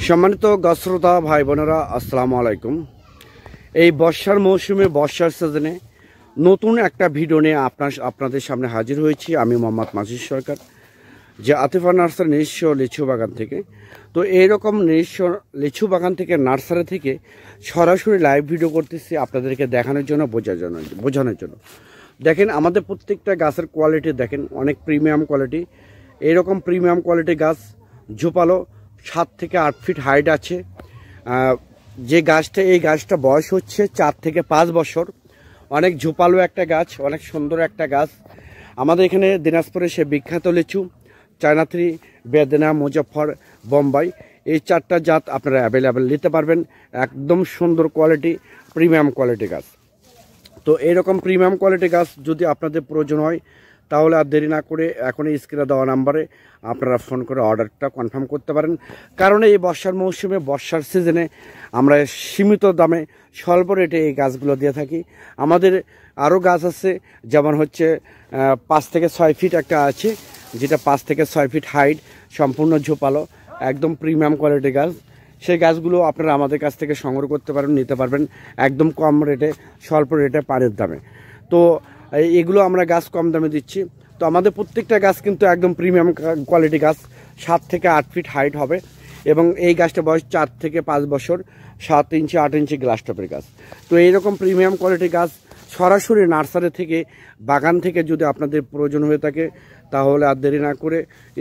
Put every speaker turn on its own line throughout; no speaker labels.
সম্মানিত গাছশ্রোতা ভাই বোনেরা, আসসালামু আলাইকুম। এই বর্ষার মৌসুমে, বর্ষার সিজনে নতুন একটা ভিডিও নিয়ে আপনাদের সামনে হাজির হয়েছি। আমি মোহাম্মদ মাজিদ সরকার, যে আতিফা নার্সারি নিজস্ব লিচু বাগান থেকে। তো এইরকম নিজস্ব লিচু বাগান থেকে, নার্সারি থেকে সরাসরি লাইভ ভিডিও করতেছি আপনাদেরকে দেখানোর জন্য, বোঝানোর জন্য। দেখেন, আমাদের প্রত্যেকটা গাছের কোয়ালিটি দেখেন, অনেক প্রিমিয়াম কোয়ালিটি। এইরকম প্রিমিয়াম কোয়ালিটি গাছ ঝোপালো 7 থেকে 8 ফিট হাইট আছে। যে গাছটা, এই গাছটা বয়স হচ্ছে 4 থেকে 5 বছর। অনেক ঝোপালো একটা গাছ, অনেক সুন্দর একটা গাছ। আমাদের এখানে দিনাজপুরে সে বিখ্যাত লিচু, চায়না থ্রি, বেদেনা, মুজফ্ফর, বোম্বাই, এই 4টা জাত আপনারা অ্যাভেলেবেল নিতে পারবেন। একদম সুন্দর কোয়ালিটি, প্রিমিয়াম কোয়ালিটি গাছ। তো এইরকম প্রিমিয়াম কোয়ালিটি গাছ যদি আপনাদের প্রয়োজন হয়, তাহলে আর দেরি না করে এখনই স্ক্রিনে দেওয়া নাম্বারে আপনারা ফোন করে অর্ডারটা কনফার্ম করতে পারেন। কারণ এই বর্ষার মৌসুমে, বর্ষার সিজনে আমরা সীমিত দামে, স্বল্প রেটে এই গাছগুলো দিয়ে থাকি। আমাদের আরও গাছ আছে, যেমন হচ্ছে 5 থেকে 6 ফিট একটা আছে, যেটা 5 থেকে 6 ফিট হাইট, সম্পূর্ণ ঝোপালো, একদম প্রিমিয়াম কোয়ালিটি গাছ। সেই গাছগুলো আপনারা আমাদের কাছ থেকে সংগ্রহ করতে পারেন, নিতে পারবেন একদম কম রেটে, স্বল্প রেটে, পানির দামে। তো এগুলো আমরা গাছ কম দামে দিচ্ছি। তো আমাদের প্রত্যেকটা গাছ কিন্তু একদম প্রিমিয়াম কোয়ালিটি গাছ, 7 থেকে 8 ফিট হাইট হবে। এবং এই গাছটা বয়স 4 থেকে 5 বছর, 7 ইঞ্চি 8 ইঞ্চি গ্লাস টপের গাছ। তো এইরকম প্রিমিয়াম কোয়ালিটি গাছ সরাসরি নার্সারি থেকে, বাগান থেকে যদি আপনাদের প্রয়োজন হয়ে থাকে, তাহলে আর দেরি না করে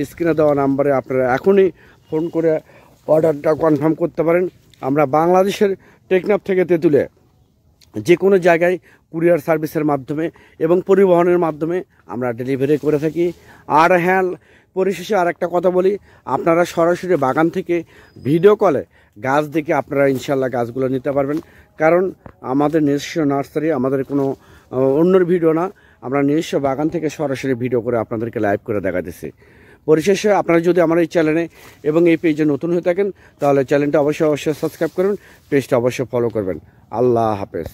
স্ক্রিনে দেওয়া নাম্বারে আপনারা এখনই ফোন করে অর্ডারটা কনফার্ম করতে পারেন। আমরা বাংলাদেশের টেকনাফ থেকে তেঁতুলিয়া যে কোনো জায়গায় কুরিয়ার সার্ভিসের মাধ্যমে এবং পরিবহনের মাধ্যমে আমরা ডেলিভারি করে থাকি। আর হ্যাঁ, পরিশেষে আর একটা কথা বলি, আপনারা সরাসরি বাগান থেকে ভিডিও কলে গাছ দেখে আপনারা ইনশাল্লাহ গাছগুলো নিতে পারবেন। কারণ আমাদের নিজস্ব নার্সারি, আমাদের কোনো অন্যর ভিডিও না, আমরা নিজস্ব বাগান থেকে সরাসরি ভিডিও করে আপনাদেরকে লাইভ করে দেখাতেছি। পরিশেষে আপনারা যদি আমার এই চ্যানেলে এবং এই পেজে নতুন হয়ে থাকেন, তাহলে চ্যানেলটা অবশ্যই সাবস্ক্রাইব করবেন, পেজটা অবশ্যই ফলো করবেন। আল্লাহ হাফেজ।